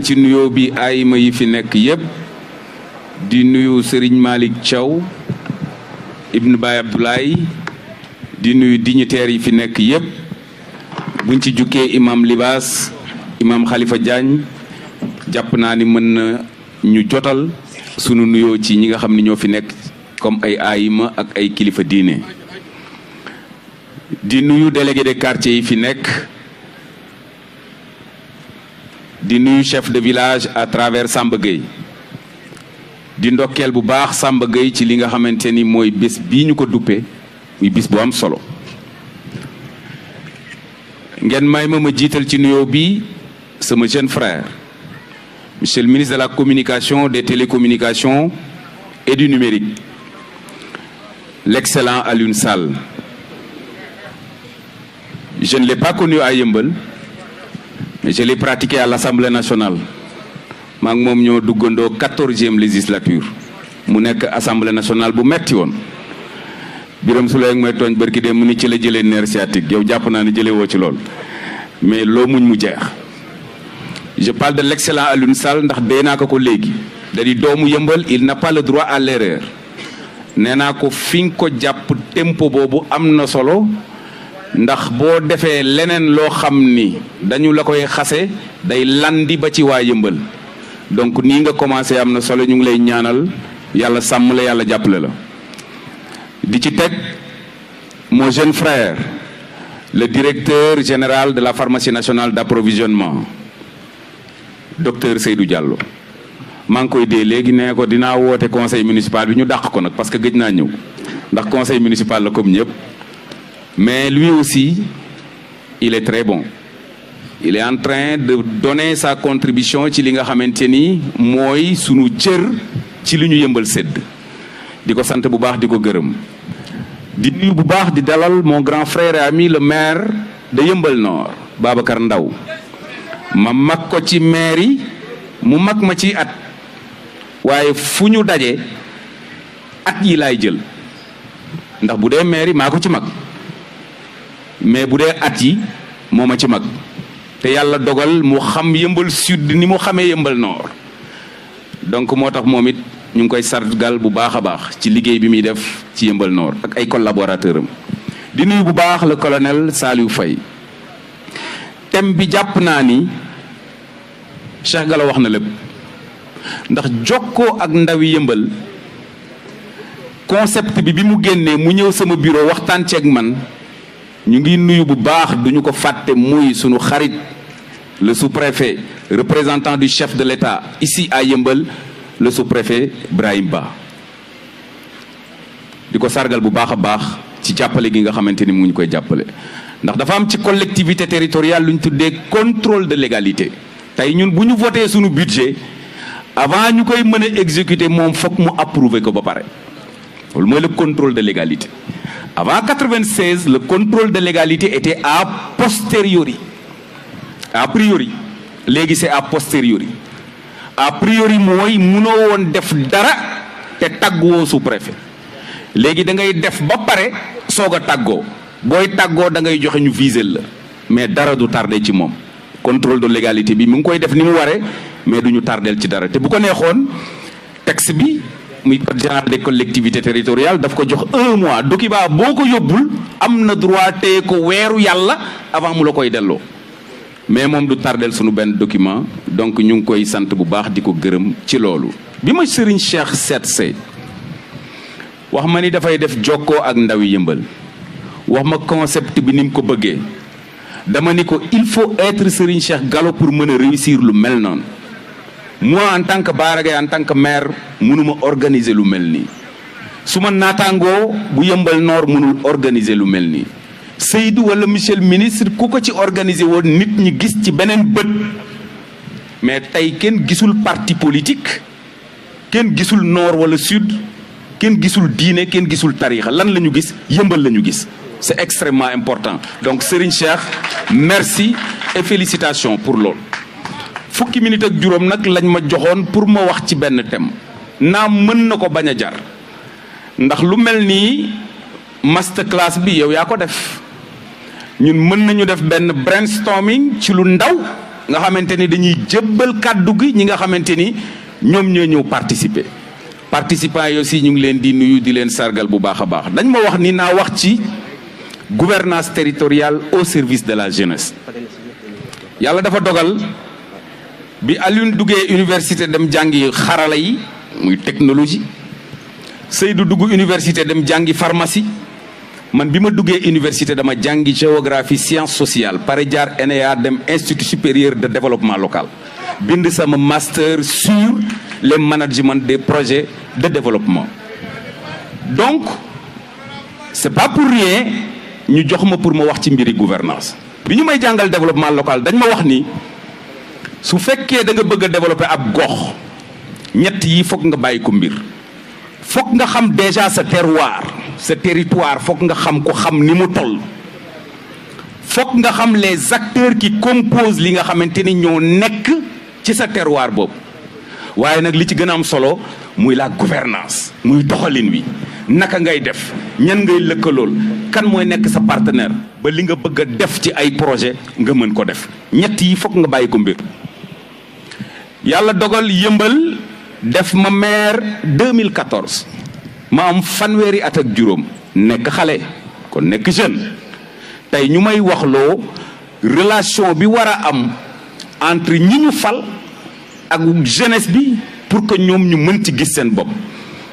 ci nuyoo bi ayima yi fi nekk yépp di nuyu Serigne Malick Thiaw Ibn Baye Abdoulaye di nuyu dignitaires yi fi nekk yépp buñ ci jukkee imam Libaas imam Khalifa Diagne jàpp naa ni mën na ñu jotal sunu nuyoo ci ñi nga xam ni ñoo fi nekk comme ay ayima ak ay kilifa diine di nuyu délégué de quartier yi fi nekk di nuyu chef de village à travers Samba Gueye di ndokkeel bu baax Samba Gueye ci li nga xamante ni mooy bés bii ñu ko duppee muy bis bu am solo ngeen may ma jiital ci nuyoo bi sama jeune frère monsieur le ministre de la communication des télécommunications et du numérique l'excellent Alioune Sall. Je ne l'ai pas connu à Yeumbeul mais je l'ai pratiqué à l'Assemblée nationale maa ngi moom ñoo duggandoo 14e législature mu nekk Assemblée nationale bu metti woon Birame Souleye ak may tooñ barki de mu ni ci la jëlee nerf sciatique yow jàpp naa ne jëlee woo ci lool mais loo muñ mu jeex je parle de l'excellent Alioune Sall ndax dee naa ko léegi da di doomu Yeumbeul il n'a pas le droit à l'erreur nee naa ko fi nga ko jàpp tempo boobu am na solo ndax boo defee leneen loo xam ni dañu la koy xase day landi ba ci waa Yeumbeul donc nii nga commencé am na solo ñu ngi lay ñaanal yàlla sàmm la yàlla jàppale la di ci teg mon jeune frère le directeur général de la pharmacie nationale d'approvisionnement docteur Seydou Diallo maa ngi koy dee léegi nee ko dinaa woote conseil municipal bi ñu dàq ko nag parce que gëj naa ñëw ndax conseil municipal la comme ñëpp mais lui aussi il est très bon il est en train de donner sa contribution ci li nga xamante ni mooy sunu cër ci li ñu Yeumbeul sedd di ko sant bu baax di ko gërëm di nuyu bu baax di dalal mon grand frère et ami le maire de Yeumbeul Nord Babacar Ndaw ma mag ko ci maire yi mu mag ma ci at waaye fu ñu daje at yi laay jël ndax bu dee maire yi maa ko ci mag mais bu dee at yi moo ma ci mag te yàlla dogal mu xam Yeumbeul Sud ni mu xamee Yeumbeul Nord donc moo tax moom it ñu ngi koy sargal bu baax a baax ci liggéey bi muy def ci Yeumbeul Nord ak ay collaborateurs am di nuyu bu baax le colonel Saliou Faye thème bi jàpp naa ni Cheikh Gallo wax na lépp ndax jokkoo ak ndawi Yeumbeul concept bi mu génnee mu ñëw sama bureau waxtaan ceeg man ñu ngi nuyu bu baax duñu ko fàtte muy sunu xarit le sous-préfet représentant du chef de l'État ici à Yeumbeul le sous-préfet Brahim Ba di ko sargal bu baax a baax ci jàppale gi nga xamante ni mu ngi koy jàppale ndax dafa am ci collectivité territoriale lu ñu tuddee contrôle de légalité tey ñun bu ñu voté sunu budget avant ñu koy mën a exécuter moom foog mu approuver ko ba pare loolu mooy le contrôle de légalité avant 96 le contrôle de légalité était a posteriori a priori léegi c'est a posteriori a priori mooy mënoo woon def dara te tàgguwoo sous-préfet léegi da ngay def ba pare soog a tàggoo booy tàggoo da ngay joxe ñu viser la mais dara du tardé ci moom contrôle de légalité bi mu ngi koy def ni mu waree mais du ñu tardeel ci dara te bu ko neexoon texte bi muy code général des collectivités territoriales daf ko jox 1 mois document boo ko yóbbul am na droit téye ko weeru yàlla avant mu la koy delloo mais moom du tardeel sunu benn document donc ñu ngi koy sant bu baax di ko gërëm ci loolu. bi ma Serigne Cheikh seetsee wax ma ni dafay def jokkoo ak ndawi Yeumbeul wax ma concept bi ni mu ko bëggee dama ni ko il faut être Serigne Cheikh Gallo pour mën a réussir lu mel noonu. moi en tant que Bara Gaye en tant que maire mënuma organiser lu mel nii su ma naataangoo bu Yeumbeul Nord mënul organiser lu mel nii Seydou wala monsieur le ministre ku ko ci organiser woon nit ñi gis ci beneen bët mais tey kenn gisul parti politique kenn gisul nord wala sud kenn gisul diine kenn gisul tarixa lan la ñu gis Yeumbeul la ñu gis c'est extrêmement important donc Serigne Cheikh merci et félicitations pour loolu. fukki minute ak juróom nag lañ ma joxoon pour ma wax ci benn thème naam mën na ko bañ a jar ndax lu mel nii master class bi yow yaa ko def ñun mën nañu def benn brainstorming ci lu ndaw nga xamante ni dañuy jébbal kàddu gi ñi nga xamante ni ñoom ñoo ñëw participer participants yi aussi ñu ngi leen di nuyu di leen sargal bu baax a baax. dañ ma wax ni naa wax ci gouvernance territoriale au service de la jeunesse. yàlla dafa dogal bi Alioune duggee université dem jàngi xarala yi muy technologie, Seydou dugg université dem jàngi pharmacie, man bi ma duggee université dama jàngi géographie science sociale pare jaar ENEA dem institut supérieur de développement local bind sama master sur le management des projets de développement. Donc c'est pas pour rien ñu jox ma pour ma wax ci mbiri gouvernance bi ñu may jàngal développement local dañ ma wax ni su fekkee da nga bëgg a développer ab gox ñett yi foog nga bàyyi ko mbir. foog nga xam déjà sa terroir sa territoire foog nga xam ko xam ni mu toll foog nga xam les acteurs qui composent li nga xamante ni ñoo nekk ci sa terroir boobu waaye nag li ci gën a am solo muy la gouvernance muy doxalin wi naka ngay def ñan ngay lëkkalool kan mooy nekk sa partenaire ba li nga bëgg a def ci ay projet nga mën ko def ñett yi foog nga bàyyi ko mbir. yàlla dogal Yëmbal def ma maire 2014 ma am fanweeri at ak juróom nekk xale kon nekk jeune tey ñu may waxloo relation bi war a am entre ñi ñu fal ak jeunesse bi pour que ñoom ñu mën ci gis seen bopp.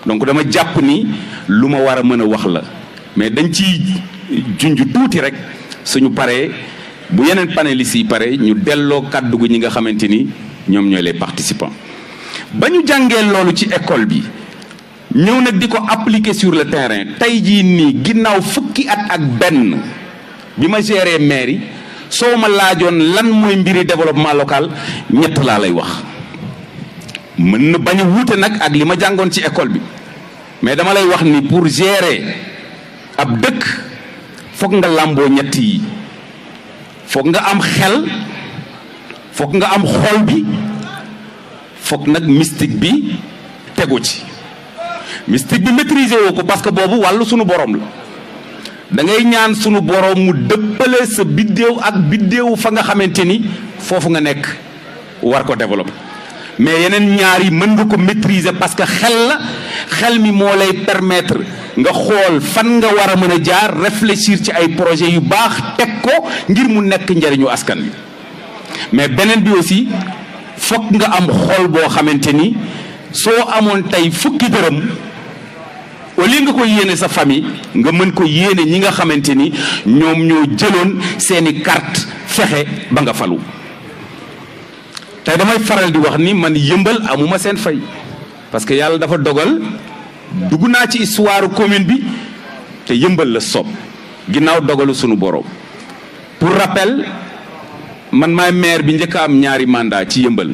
donc dama jàpp ni lu ma war a mën a wax la mais dañ ci junj tuuti rek suñu paree bu yeneen panélistes yi pare ñu delloo kàddu gi ñi nga xamante ni ñoom ñooy les participants. ba ñu jàngee loolu ci école bi ñëw nag di ko appliquer sur le terrain tey jii nii ginnaaw fukki at ak benn bi ma géré mairie soo ma laajoon lan mooy mbiri développement local ñett laa lay wax. mën na bañ a wuute nag ak li ma jàngoon ci école bi mais dama lay wax ni pour gérer ab dëkk foog nga làmboo ñett yi foog nga am xel foog nga am xol bi foog nag mystique bi tegu ci mystique bi maîtriser woo ko parce que boobu wàllu sunu borom la da ngay ñaan sunu borom mu dëppale sa biddéew ak biddéew fa nga xamante ni foofu nga nekk war ko développer. mais yeneen ñaar yi mën nga ko maîtriser parce que xel mi moo lay permettre nga xool fan nga war a mën a jaar réfléchir ci ay projets yu baax teg ko ngir mu nekk njariñu askan wi mais beneen bi aussi fokk nga am xol boo xamante ni soo amoon tey fukki dërëm au lieu nga ko yéene sa famille nga mën ko yéene ñi nga xamante ni ñoom ñoo jëloon seeni carte fexe ba nga falu. tey damay faral di wax ni man Yëmbal amuma seen fay parce que yàlla dafa dogal dugg naa ci histoire commune bi te Yëmbal la soob ginnaaw dogalu sunu borom. pour rappel man maay maire bi njëkk a am ñaari mandat ci Yëmbal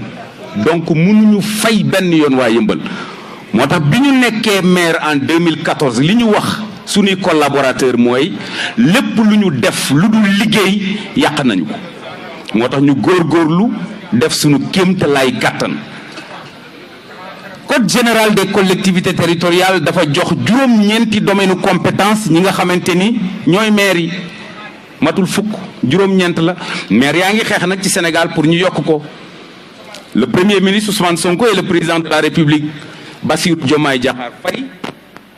donc mënuñu fay benn yoon waa Yëmbal moo tax bi ñu nekkee maire en 2014 li ñu wax suñuy collaborateur mooy lépp lu ñu def lu dul liggéey yàq nañu ko moo tax ñu góorgóorlu def suñu kéemtalaay kàttan. code général des collectivités territoriales dafa jox juróom-ñeenti domaine compétence ñi nga xamante ni ñooy maire yi matul fukk juróom-ñeent la maire yaa ngi xeex nag ci Sénégal pour ñu yokk ko. le premier ministre Ousmane Sonko et le président de la République Bassirou Diomaye Diakhar Faye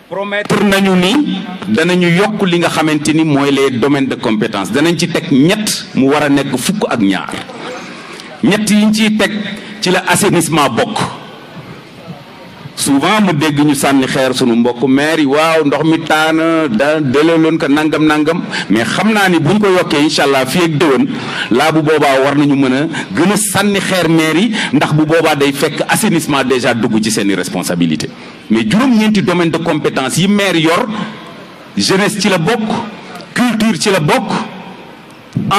promettre nañu ni danañu yokk li nga xamante ni mooy les domaines de compétence danañ ci teg ñett mu war a nekk fukk ak ñaar ñett yi ñu ciy teg ci la assainissement bokk. souvent mu dégg ñu sànni xeer sunu mbokk maire yi waaw ndox mi taana da delloo ko nangam mais xam naa ni buñ ko yokkee incha allah fii ak déwén laa bu boobaa war nañu mën a gën a sànni xeer maire yi ndax bu boobaa day fekk assainissement déjà dugg ci seeni responsabilité mais juróom-ñeenti domaine de compétence yi maire yor jeunesse ci la bokk culture ci la bokk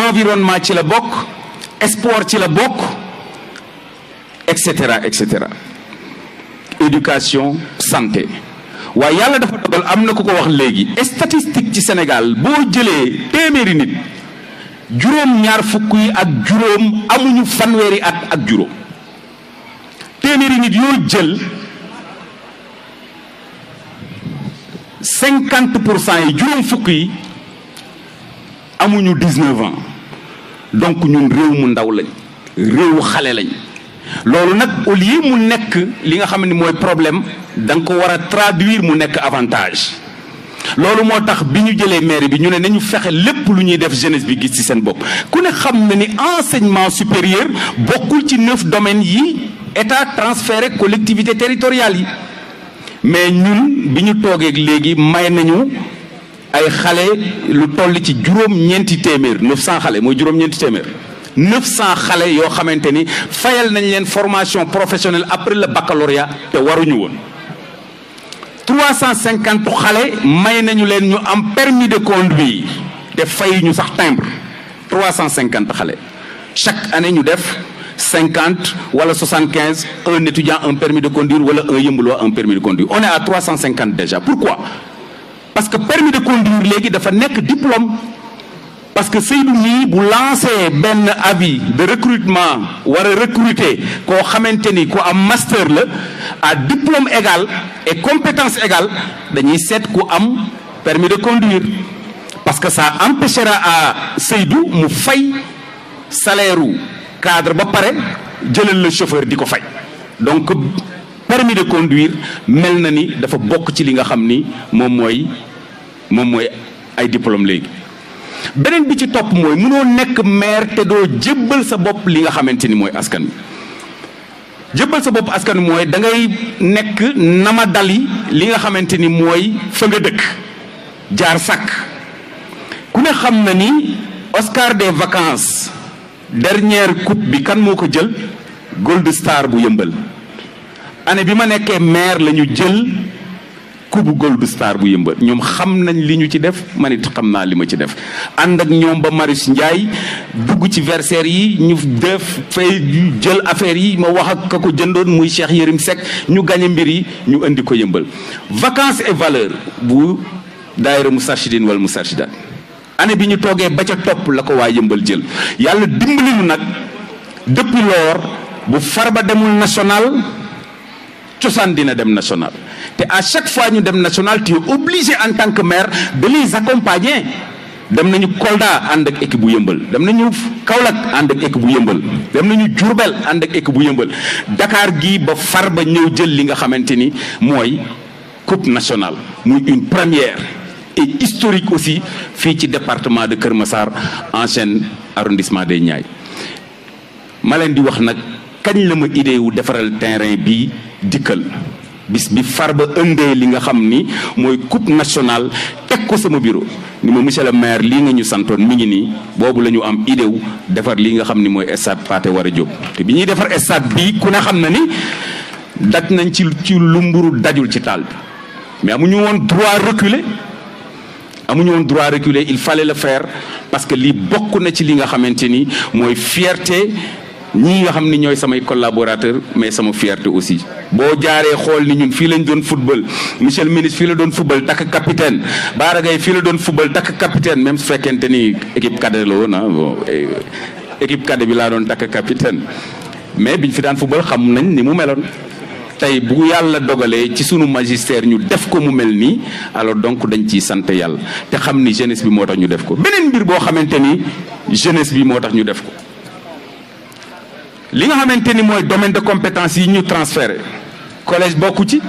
environnement ci la bokk sport ci la bokk et cetera et cetera. éducation santé waaye yàlla dafa dogal am na ku ko wax léegi statistique ci Sénégal boo jëlee téeméeri nit juróom-ñaar fukk yi ak juróom amuñu fanweeri at ak juróom téeméeri nit yoo jël 50% yi juróom fukk yi amuñu 19 ans donc ñun réew mu ndaw lañ réewu xale lañ loolu nag au lieu mu nekk li nga xam ne mooy problème da nga ko war a traduire mu nekk avantage loolu moo tax bi ñu jëlee mairie bi ñu ne nañu fexe lépp lu ñuy def jeunesse bi gis ci seen bopp ku ne xam na ni enseignement supérieur bokkul ci 9 domaines yi état transféré collectivité territoriale yi mais ñun bi ñu toogeeg léegi may nañu ay xale lu toll ci juróom-ñeenti téeméer 900 xale mooy juróom-ñeenti téeméer 900 xale yoo xamante ni fayal nañ leen formation professionnelle après le baccalauréat te waruñu woon 350 xale may nañu leen ñu am permis de conduire te fay ñu sax timbre 350 xale chaque année ñu def 50 wala 75 un étudiant un permis de conduire wala un yëmbalois un permis de conduire on est à 350 déjà pourquoi parce que permis de conduire léegi dafa nekk diplôme parce que Seydou mii bu lancé benn avis de recrutement war a recruter koo xamante ni ku am master la à diplôme égal et compétence égale dañuy seet ku am permis de conduire parce que ça empêchera à Seydou mu fay salaire u cadre ba pare jëlal le chauffeur di ko fay donc permis de conduire mel na ni dafa bokk ci li nga xam ni moom mooy ay diplôme léegi beneen bi ci topp mooy mënoo nekk maire te doo jébbal sa bopp li nga xamante ni mooy askan wi jébbal sa bopp askan wi mooy da ngay nekk nama dali li nga xamante ni mooy fa nga dëkk jaar sàkk ku ne xam na ni Oscar des vacances dernière coupe bi kan moo ko jël Gold Star bu yëmbal année bi ma nekkee maire la ñu jël coupe Gold Star bu yëmbal ñoom xam nañ li ñu ci def man it xam naa li ma ci def ànd ak ñoom ba Marius Ndiaye dugg ci versaire yi ñu def fay jël affaire yi ma wax ak ka ko jëndoon muy Cheikh Yérim Seck ñu gañe mbir yi ñu indi ko yëmbal vacances et valeurs bu daayira Moustarchidine wala Moustarchidaat année bi ñu toogee ba ca topp la ko waa yëmbal jël yàlla dimbali ñu nag depuis lors bu Farba demul national cosaan dina dem national te à chaque fois ñu dem national tu es obligé en tant que maire de les accompagner dem nañu Kolda ànd ak équipe bu yëmbal dem nañu Kaolack ànd ak équipe bu yëmbal dem nañu Diourbel ànd ak équipe bu yëmbal Dakar gii ba Farba ñëw jël li nga xamante ni mooy coupe nationale muy une première et historique aussi fii ci département de Kër Massar ancien arrondissement des Niayes ma leen di wax nag kañ la ma idée wu defaral terrain bi dikkal bis bi Farba ëndee li nga xam ni mooy coupe nationale teg ko sama bureau ni ma monsieur le maire lii nga ñu santoon mi ngi nii boobu la ñu am idée wu defar lii nga xam ni mooy stade Pathé Waré Diop te bi ñuy defar stade bii ku ne xam na ni daj nañ ci lu mburu dajul ci taal bi mais amuñu woon droit reculer il fallait le faire parce que lii bokk na ci li nga xamante ni mooy fierté ñii nga xam ni ñooy samay collaborateurs mais sama fierté aussi boo jaaree xool ni ñun fii lañ doon football monsieur le ministre fii la doon football takk capitaine Bara Gaye fii la doon football takk capitaine même su fekkente ni équipe cadet la woon bon équipe cadet bi laa doon takk capitaine mais biñ fi daan football xam nañ ni mu meloon tey bu yàlla dogalee ci sunu magistère ñu def ko mu mel nii alors donc dañ ciy sant yàlla te xam ni jeunesse bi moo tax ñu def ko beneen mbir boo xamante ni jeunesse bi moo tax ñu def ko li nga xamante ni mooy domaine de compétence yi ñu transféré collège bokku ci